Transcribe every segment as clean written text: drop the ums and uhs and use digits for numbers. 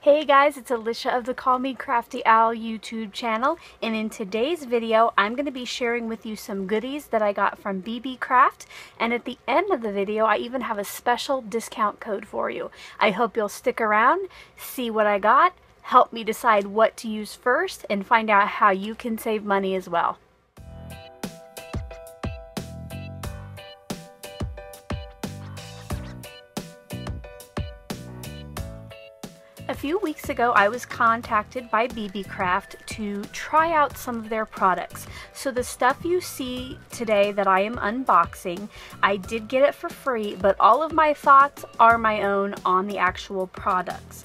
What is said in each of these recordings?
Hey guys, it's Alicia of the Call Me Crafty Owl YouTube channel, and in today's video I'm going to be sharing with you some goodies that I got from Beebeecraft, and at the end of the video I even have a special discount code for you. I hope you'll stick around, see what I got, help me decide what to use first, and find out how you can save money as well. A few weeks ago, I was contacted by Beebeecraft to try out some of their products. So the stuff you see today that I am unboxing, I did get it for free, but all of my thoughts are my own on the actual products.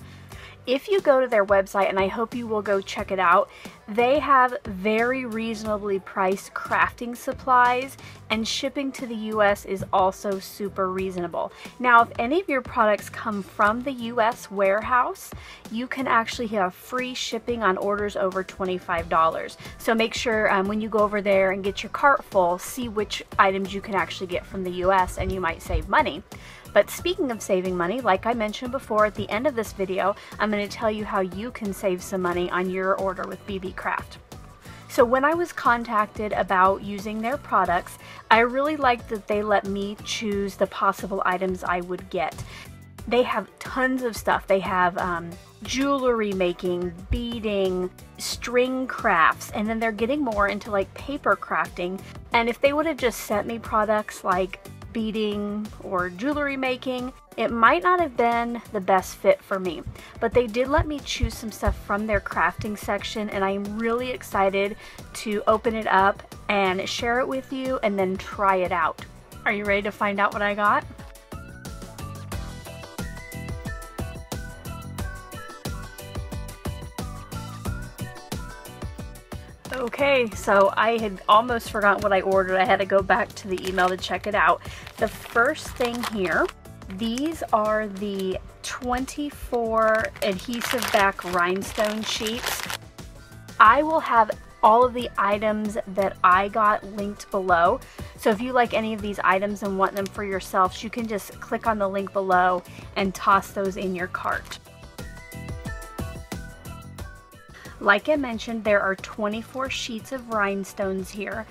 If you go to their website, and I hope you will go check it out, they have very reasonably priced crafting supplies, and shipping to the US is also super reasonable. Now, if any of your products come from the US warehouse, you can actually have free shipping on orders over $25. So make sure when you go over there and get your cart full, see which items you can actually get from the US, and you might save money. But speaking of saving money, like I mentioned before, at the end of this video, I'm going to tell you how you can save some money on your order with Beebeecraft. So when I was contacted about using their products, I really liked that they let me choose the possible items I would get. They have tons of stuff. They have jewelry making, beading, string crafts, and then they're getting more into like paper crafting. And if they would have just sent me products like beading or jewelry making, it might not have been the best fit for me. But they did let me choose some stuff from their crafting section, and I'm really excited to open it up and share it with you and then try it out. Are you ready to find out what I got? Okay, so I had almost forgotten what I ordered. I had to go back to the email to check it out. The first thing here, these are the 24 adhesive back rhinestone sheets. I will have all of the items that I got linked below. So if you like any of these items and want them for yourselves, you can just click on the link below and toss those in your cart. Like I mentioned, there are 24 sheets of rhinestones here.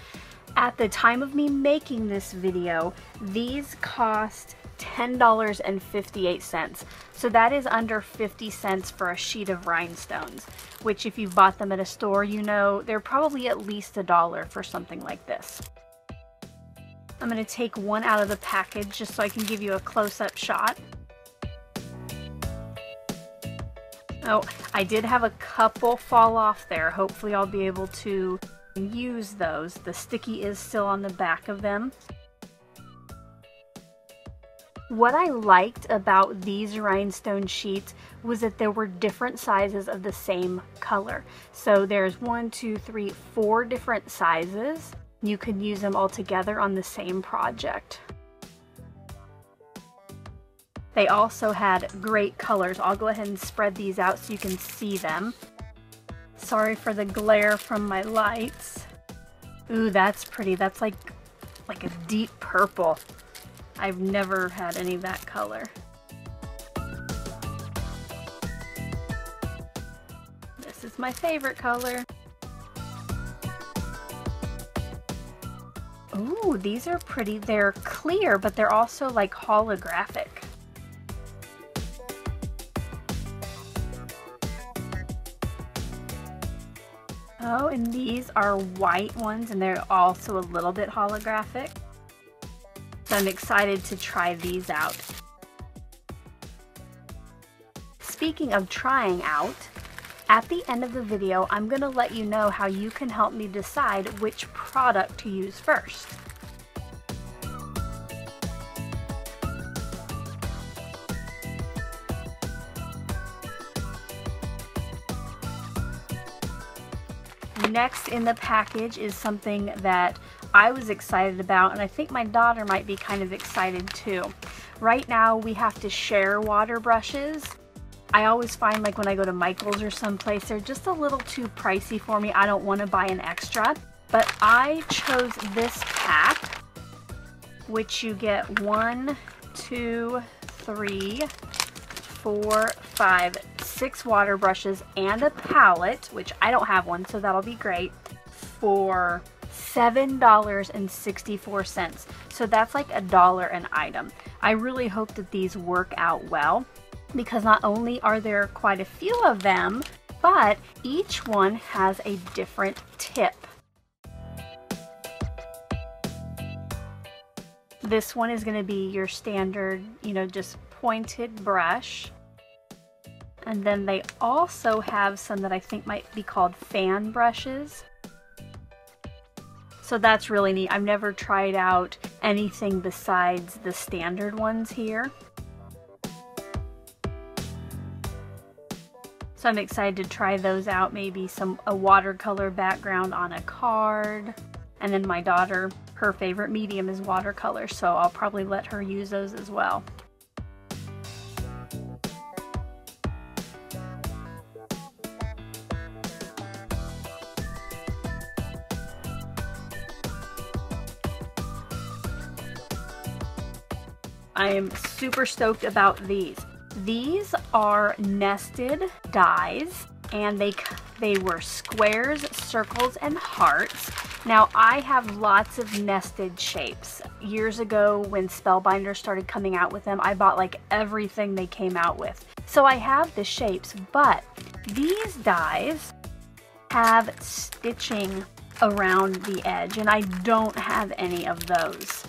At the time of me making this video, these cost $10.58. So that is under 50 cents for a sheet of rhinestones, which if you've bought them at a store, you know they're probably at least $1 for something like this. I'm going to take one out of the package just so I can give you a close-up shot. Oh, I did have a couple fall off there. Hopefully I'll be able to use those. The sticky is still on the back of them. What I liked about these rhinestone sheets was that there were different sizes of the same color. So there's 4 different sizes. You could use them all together on the same project. They also had great colors. I'll go ahead and spread these out so you can see them. Sorry for the glare from my lights. Ooh, that's pretty. That's like a deep purple. I've never had any of that color. This is my favorite color. Ooh, these are pretty. They're clear, but they're also like holographic. Oh, and these are white ones, and they're also a little bit holographic. So I'm excited to try these out. Speaking of trying out, at the end of the video, I'm going to let you know how you can help me decide which product to use first. Next in the package is something that I was excited about, and I think my daughter might be kind of excited too. Right now we have to share water brushes. I always find like when I go to Michael's or someplace, they're just a little too pricey for me. I don't want to buy an extra, but I chose this pack, which you get 1, 2, 3, 4, 5, 6 water brushes and a palette, which I don't have one, so that'll be great, for $7.64. So that's like $1 an item. I really hope that these work out well, because not only are there quite a few of them, but each one has a different tip. This one is going to be your standard, you know, just pointed brush. And then they also have some that I think might be called fan brushes. So that's really neat. I've never tried out anything besides the standard ones here. So I'm excited to try those out, maybe a watercolor background on a card. And then my daughter, her favorite medium is watercolor, so I'll probably let her use those as well. I am super stoked about these. These are nested dies, and they were squares, circles, and hearts. Now I have lots of nested shapes. Years ago when Spellbinder started coming out with them, I bought like everything they came out with. So I have the shapes, but these dies have stitching around the edge, and I don't have any of those.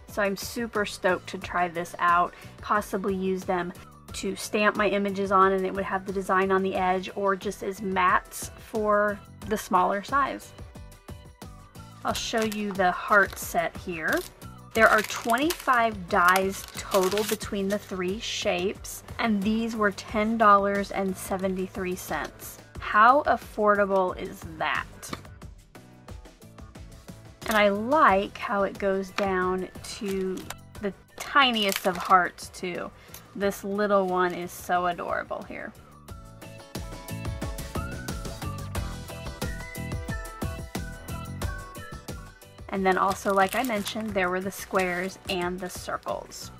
So I'm super stoked to try this out, possibly use them to stamp my images on and it would have the design on the edge, or just as mats for the smaller size. I'll show you the heart set here. There are 25 dies total between the 3 shapes, and these were $10.73. How affordable is that? And I like how it goes down to the tiniest of hearts too. This little one is so adorable here. And then also, like I mentioned, there were the squares and the circles.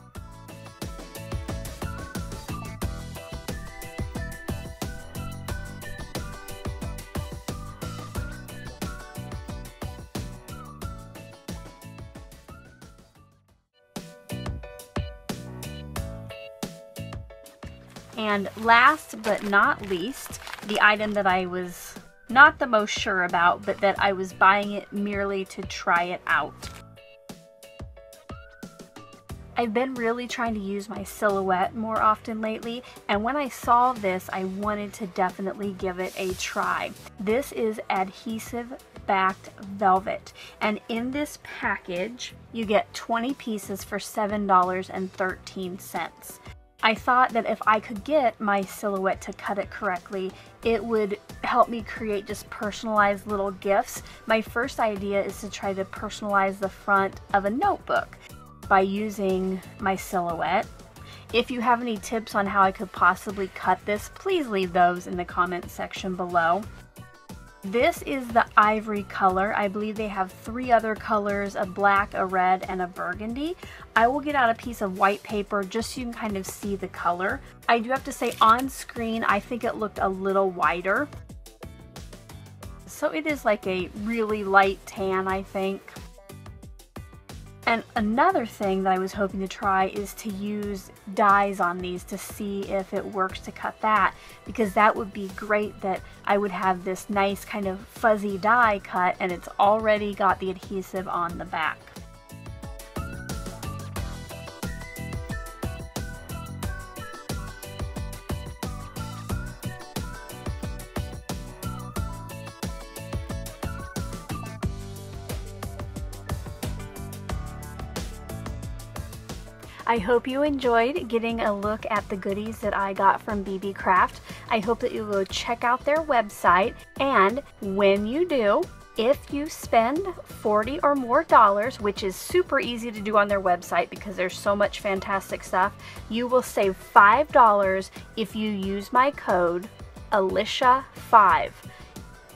And last but not least, the item that I was not the most sure about, but that I was buying it merely to try it out. I've been really trying to use my silhouette more often lately, and when I saw this, I wanted to definitely give it a try. This is adhesive backed velvet, and in this package you get 20 pieces for $7.13. I thought that if I could get my silhouette to cut it correctly, it would help me create just personalized little gifts. My first idea is to try to personalize the front of a notebook by using my silhouette. If you have any tips on how I could possibly cut this, please leave those in the comment section below. This is the ivory color. I believe they have 3 other colors, a black, a red, and a burgundy. I will get out a piece of white paper just so you can kind of see the color. I do have to say, on screen, I think it looked a little whiter. So it is like a really light tan, I think. And another thing that I was hoping to try is to use dies on these to see if it works to cut that, because that would be great that I would have this nice kind of fuzzy die cut and it's already got the adhesive on the back. I hope you enjoyed getting a look at the goodies that I got from Beebeecraft. I hope that you will check out their website, and when you do, if you spend $40 or more, which is super easy to do on their website because there's so much fantastic stuff, you will save $5 if you use my code Alicia5.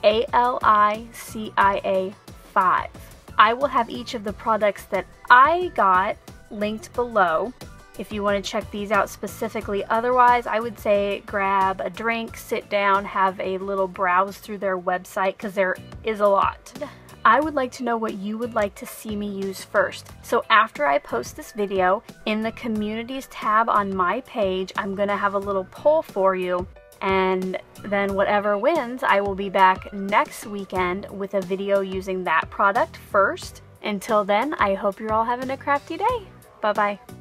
Alicia 5. I will have each of the products that I got linked below if you want to check these out specifically. Otherwise, I would say grab a drink, sit down, have a little browse through their website because there is a lot. I would like to know what you would like to see me use first. So after I post this video, in the communities tab on my page, I'm going to have a little poll for you. And then whatever wins, I will be back next weekend with a video using that product first. Until then, I hope you're all having a crafty day. Bye-bye.